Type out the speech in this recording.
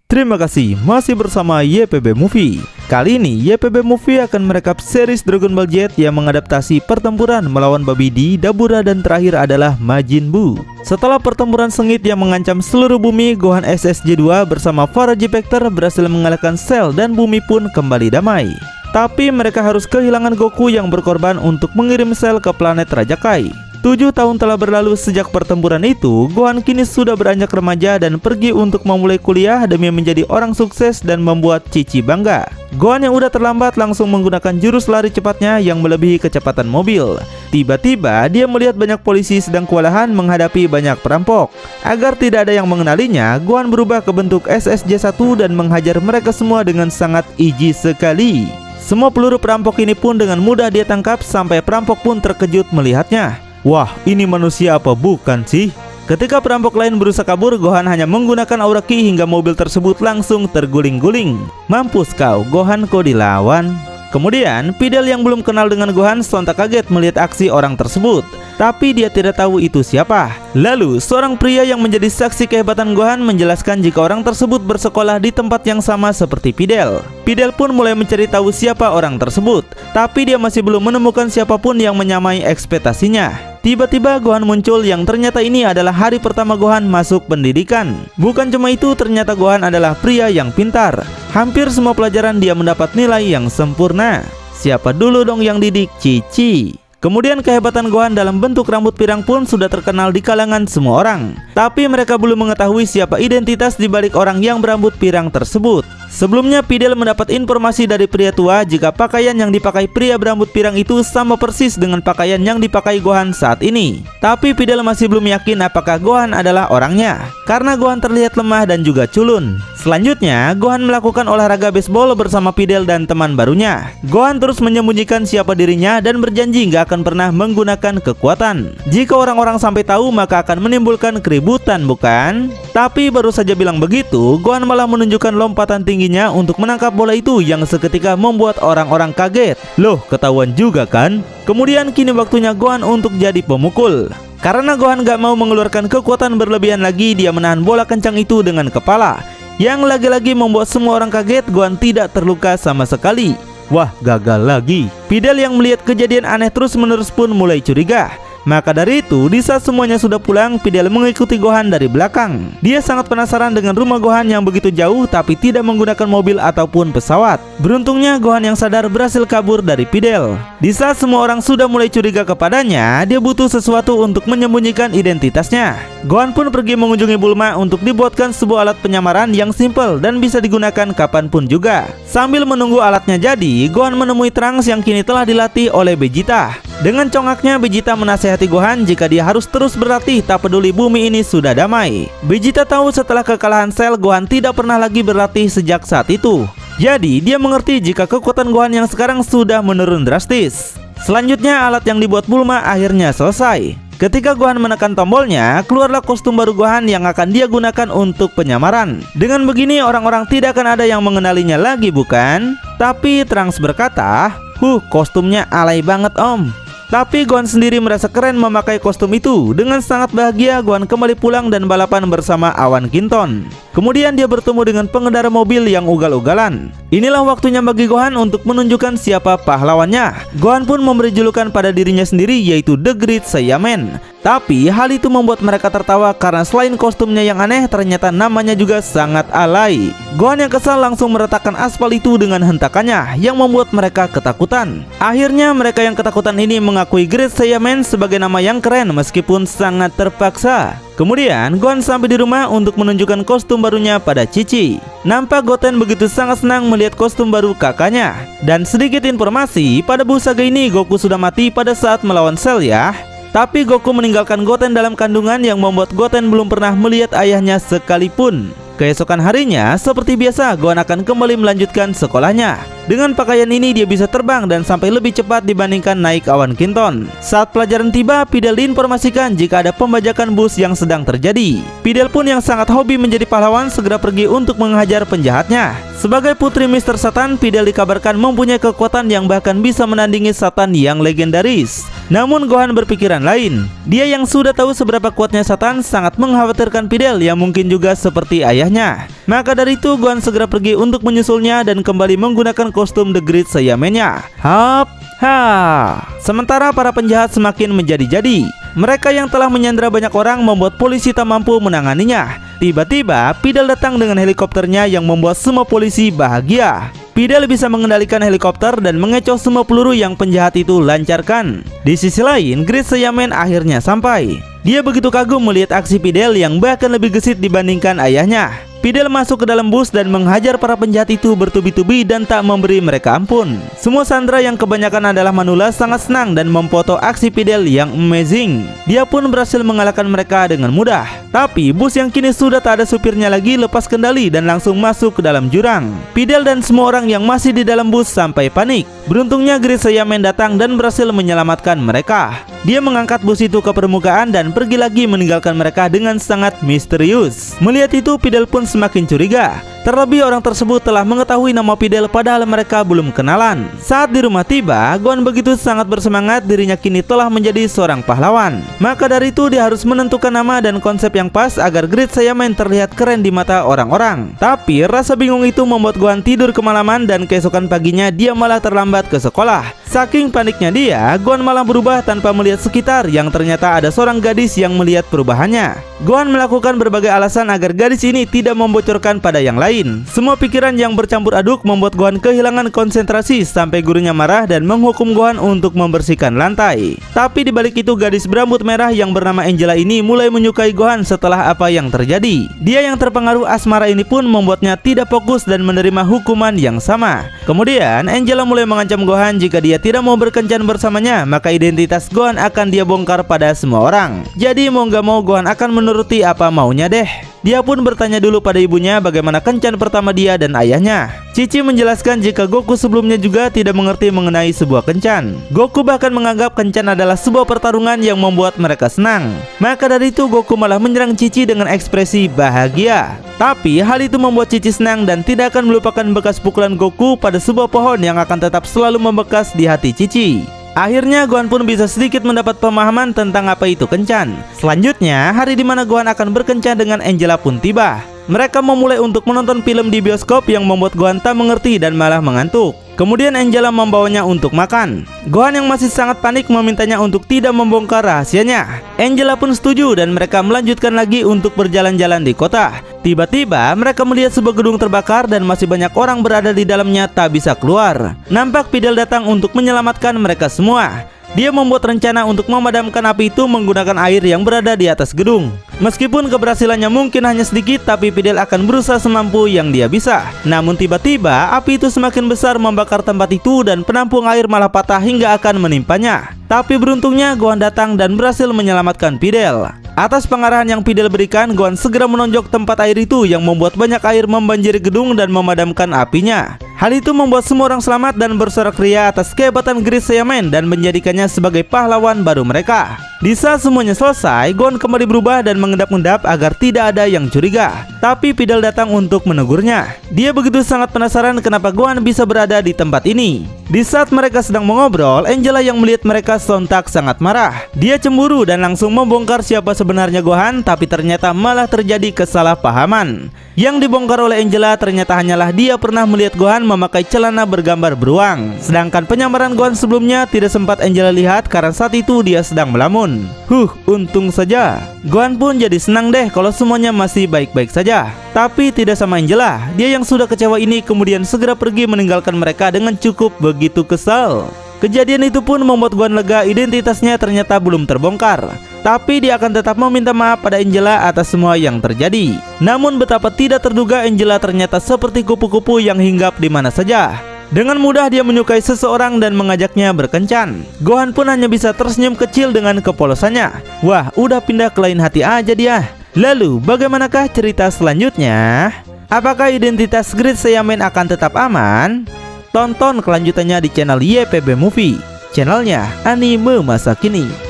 Terima kasih masih bersama YPB Movie. Kali ini YPB Movie akan merekap series Dragon Ball Z yang mengadaptasi pertempuran melawan Babidi, Dabura, dan terakhir adalah Majin Buu. Setelah pertempuran sengit yang mengancam seluruh bumi, Gohan SSJ2 bersama para J-Factor berhasil mengalahkan Cell dan bumi pun kembali damai. Tapi mereka harus kehilangan Goku yang berkorban untuk mengirim Cell ke planet Raja Kai. 7 tahun telah berlalu sejak pertempuran itu. Gohan kini sudah beranjak remaja dan pergi untuk memulai kuliah demi menjadi orang sukses dan membuat Cici bangga. Gohan yang udah terlambat langsung menggunakan jurus lari cepatnya yang melebihi kecepatan mobil. Tiba-tiba dia melihat banyak polisi sedang kewalahan menghadapi banyak perampok. Agar tidak ada yang mengenalinya, Gohan berubah ke bentuk SSJ1 dan menghajar mereka semua dengan sangat iji sekali. Semua peluru perampok ini pun dengan mudah dia tangkap sampai perampok pun terkejut melihatnya. Wah, ini manusia apa bukan sih? Ketika perampok lain berusaha kabur, Gohan hanya menggunakan aura ki hingga mobil tersebut langsung terguling-guling. Mampus kau, Gohan, kau dilawan. Kemudian, Videl yang belum kenal dengan Gohan sontak kaget melihat aksi orang tersebut. Tapi dia tidak tahu itu siapa. Lalu, seorang pria yang menjadi saksi kehebatan Gohan menjelaskan jika orang tersebut bersekolah di tempat yang sama seperti Videl. Videl pun mulai mencari tahu siapa orang tersebut. Tapi dia masih belum menemukan siapapun yang menyamai ekspektasinya. Tiba-tiba Gohan muncul yang ternyata ini adalah hari pertama Gohan masuk pendidikan. Bukan cuma itu, ternyata Gohan adalah pria yang pintar. Hampir semua pelajaran dia mendapat nilai yang sempurna. Siapa dulu dong yang didik? Cici. Kemudian kehebatan Gohan dalam bentuk rambut pirang pun sudah terkenal di kalangan semua orang. Tapi mereka belum mengetahui siapa identitas di balik orang yang berambut pirang tersebut. Sebelumnya Videl mendapat informasi dari pria tua jika pakaian yang dipakai pria berambut pirang itu sama persis dengan pakaian yang dipakai Gohan saat ini. Tapi Videl masih belum yakin apakah Gohan adalah orangnya, karena Gohan terlihat lemah dan juga culun. Selanjutnya, Gohan melakukan olahraga baseball bersama Videl dan teman barunya. Gohan terus menyembunyikan siapa dirinya dan berjanji gak akan pernah menggunakan kekuatan. Jika orang-orang sampai tahu maka akan menimbulkan keributan, bukan? Tapi baru saja bilang begitu, Gohan malah menunjukkan lompatan tingginya untuk menangkap bola itu yang seketika membuat orang-orang kaget. Loh, ketahuan juga kan? Kemudian kini waktunya Gohan untuk jadi pemukul. Karena Gohan gak mau mengeluarkan kekuatan berlebihan lagi, dia menahan bola kencang itu dengan kepala, yang lagi-lagi membuat semua orang kaget. Gohan tidak terluka sama sekali. Wah, gagal lagi. Videl yang melihat kejadian aneh terus-menerus pun mulai curiga. Maka dari itu, di saat semuanya sudah pulang, Videl mengikuti Gohan dari belakang. Dia sangat penasaran dengan rumah Gohan yang begitu jauh tapi tidak menggunakan mobil ataupun pesawat. Beruntungnya Gohan yang sadar berhasil kabur dari Videl. Di saat semua orang sudah mulai curiga kepadanya, dia butuh sesuatu untuk menyembunyikan identitasnya. Gohan pun pergi mengunjungi Bulma untuk dibuatkan sebuah alat penyamaran yang simpel dan bisa digunakan kapanpun juga. Sambil menunggu alatnya jadi, Gohan menemui Trunks yang kini telah dilatih oleh Vegeta. Dengan congaknya, Vegeta menasihati Gohan jika dia harus terus berlatih tak peduli bumi ini sudah damai. Vegeta tahu setelah kekalahan Cell, Gohan tidak pernah lagi berlatih sejak saat itu. Jadi dia mengerti jika kekuatan Gohan yang sekarang sudah menurun drastis. Selanjutnya, alat yang dibuat Bulma akhirnya selesai. Ketika Gohan menekan tombolnya, keluarlah kostum baru Gohan yang akan dia gunakan untuk penyamaran. Dengan begini orang-orang tidak akan ada yang mengenalinya lagi, bukan? Tapi Trunks berkata, kostumnya alay banget om. Tapi Gohan sendiri merasa keren memakai kostum itu. Dengan sangat bahagia, Gohan kembali pulang dan balapan bersama Awan Kinton. Kemudian dia bertemu dengan pengendara mobil yang ugal-ugalan. Inilah waktunya bagi Gohan untuk menunjukkan siapa pahlawannya. Gohan pun memberi julukan pada dirinya sendiri, yaitu The Great Saiyaman. Tapi hal itu membuat mereka tertawa karena selain kostumnya yang aneh, ternyata namanya juga sangat alay. Gohan yang kesal langsung meretakan aspal itu dengan hentakannya, yang membuat mereka ketakutan. Akhirnya mereka yang ketakutan ini mengakui Great Saiyaman sebagai nama yang keren meskipun sangat terpaksa. Kemudian Gohan sampai di rumah untuk menunjukkan kostum barunya pada Cici. Nampak Goten begitu sangat senang melihat kostum baru kakaknya. Dan sedikit informasi, pada buku saga ini Goku sudah mati pada saat melawan Cell ya. Tapi Goku meninggalkan Goten dalam kandungan yang membuat Goten belum pernah melihat ayahnya sekalipun. Keesokan harinya, seperti biasa, Gohan akan kembali melanjutkan sekolahnya. Dengan pakaian ini dia bisa terbang dan sampai lebih cepat dibandingkan naik Awan Kinton. Saat pelajaran tiba, Videl diinformasikan jika ada pembajakan bus yang sedang terjadi. Videl pun yang sangat hobi menjadi pahlawan segera pergi untuk menghajar penjahatnya. Sebagai putri Mr. Satan, Videl dikabarkan mempunyai kekuatan yang bahkan bisa menandingi Satan yang legendaris. Namun Gohan berpikiran lain. Dia yang sudah tahu seberapa kuatnya Satan sangat mengkhawatirkan Videl yang mungkin juga seperti ayahnya. Maka dari itu Gohan segera pergi untuk menyusulnya dan kembali menggunakan kostum The Great Saiyaman-nya. Hap, ha. Sementara para penjahat semakin menjadi-jadi. Mereka yang telah menyandra banyak orang membuat polisi tak mampu menanganinya. Tiba-tiba Videl datang dengan helikopternya yang membuat semua polisi bahagia. Videl bisa mengendalikan helikopter dan mengecoh semua peluru yang penjahat itu lancarkan. Di sisi lain, Great Saiyaman akhirnya sampai. Dia begitu kagum melihat aksi Videl yang bahkan lebih gesit dibandingkan ayahnya. Videl masuk ke dalam bus dan menghajar para penjahat itu bertubi-tubi dan tak memberi mereka ampun. Semua sandera yang kebanyakan adalah manula sangat senang dan memfoto aksi Videl yang amazing. Dia pun berhasil mengalahkan mereka dengan mudah. Tapi bus yang kini sudah tak ada supirnya lagi lepas kendali dan langsung masuk ke dalam jurang. Videl dan semua orang yang masih di dalam bus sampai panik. Beruntungnya Great Saiyaman datang dan berhasil menyelamatkan mereka. Dia mengangkat bus itu ke permukaan dan pergi lagi meninggalkan mereka dengan sangat misterius. Melihat itu Videl pun semakin curiga. Terlebih orang tersebut telah mengetahui nama Videl padahal mereka belum kenalan. Saat di rumah tiba, Gohan begitu sangat bersemangat dirinya kini telah menjadi seorang pahlawan. Maka dari itu dia harus menentukan nama dan konsep yang pas agar Great Saiyaman terlihat keren di mata orang-orang. Tapi rasa bingung itu membuat Gohan tidur kemalaman dan keesokan paginya dia malah terlambat ke sekolah. Saking paniknya dia, Gohan malah berubah tanpa melihat sekitar yang ternyata ada seorang gadis yang melihat perubahannya. Gohan melakukan berbagai alasan agar gadis ini tidak membocorkan pada yang lain. Semua pikiran yang bercampur aduk membuat Gohan kehilangan konsentrasi sampai gurunya marah dan menghukum Gohan untuk membersihkan lantai. Tapi dibalik itu gadis berambut merah yang bernama Angela ini mulai menyukai Gohan setelah apa yang terjadi. Dia yang terpengaruh asmara ini pun membuatnya tidak fokus dan menerima hukuman yang sama. Kemudian Angela mulai mengancam Gohan jika dia tidak mau berkencan bersamanya, maka identitas Gohan akan dia bongkar pada semua orang. Jadi mau gak mau Gohan akan menuruti apa maunya deh. Dia pun bertanya dulu pada ibunya bagaimana kencan pertama dia dan ayahnya. Cici menjelaskan jika Goku sebelumnya juga tidak mengerti mengenai sebuah kencan. Goku bahkan menganggap kencan adalah sebuah pertarungan yang membuat mereka senang. Maka dari itu Goku malah menyerang Cici dengan ekspresi bahagia. Tapi hal itu membuat Cici senang dan tidak akan melupakan bekas pukulan Goku pada sebuah pohon yang akan tetap selalu membekas di hati Cici. Akhirnya Gohan pun bisa sedikit mendapat pemahaman tentang apa itu kencan. Selanjutnya, hari di mana Gohan akan berkencan dengan Angela pun tiba. Mereka memulai untuk menonton film di bioskop yang membuat Gohan tak mengerti dan malah mengantuk. Kemudian Angela membawanya untuk makan. Gohan yang masih sangat panik memintanya untuk tidak membongkar rahasianya. Angela pun setuju dan mereka melanjutkan lagi untuk berjalan-jalan di kota. Tiba-tiba mereka melihat sebuah gedung terbakar dan masih banyak orang berada di dalamnya tak bisa keluar. Nampak Videl datang untuk menyelamatkan mereka semua. Dia membuat rencana untuk memadamkan api itu menggunakan air yang berada di atas gedung. Meskipun keberhasilannya mungkin hanya sedikit, tapi Videl akan berusaha semampu yang dia bisa. Namun tiba-tiba api itu semakin besar membakar tempat itu dan penampung air malah patah hingga akan menimpanya. Tapi beruntungnya Gohan datang dan berhasil menyelamatkan Videl. Atas pengarahan yang Videl berikan, Gohan segera menonjok tempat air itu yang membuat banyak air membanjiri gedung dan memadamkan apinya. Hal itu membuat semua orang selamat dan bersorak ria atas kehebatan Great Saiyaman dan menjadikannya sebagai pahlawan baru mereka. Di saat semuanya selesai, Gohan kembali berubah dan mengendap-endap agar tidak ada yang curiga. Tapi Videl datang untuk menegurnya. Dia begitu sangat penasaran kenapa Gohan bisa berada di tempat ini. Di saat mereka sedang mengobrol, Angela yang melihat mereka sontak sangat marah. Dia cemburu dan langsung membongkar siapa sebenarnya Gohan, tapi ternyata malah terjadi kesalahpahaman. Yang dibongkar oleh Angela ternyata hanyalah dia pernah melihat Gohan memakai celana bergambar beruang. Sedangkan penyamaran Gohan sebelumnya tidak sempat Angela lihat karena saat itu dia sedang melamun. Untung saja. Gohan pun jadi senang deh kalau semuanya masih baik-baik saja. Tapi tidak sama Angela. Dia yang sudah kecewa ini kemudian segera pergi meninggalkan mereka dengan cukup begitu kesal. Kejadian itu pun membuat Gohan lega, identitasnya ternyata belum terbongkar. Tapi dia akan tetap meminta maaf pada Angela atas semua yang terjadi. Namun betapa tidak terduga Angela ternyata seperti kupu-kupu yang hinggap di mana saja. Dengan mudah dia menyukai seseorang dan mengajaknya berkencan. Gohan pun hanya bisa tersenyum kecil dengan kepolosannya. Wah, udah pindah ke lain hati aja dia. Lalu bagaimanakah cerita selanjutnya? Apakah identitas Great Saiyaman akan tetap aman? Tonton kelanjutannya di channel YPB Movie, channelnya anime masa kini.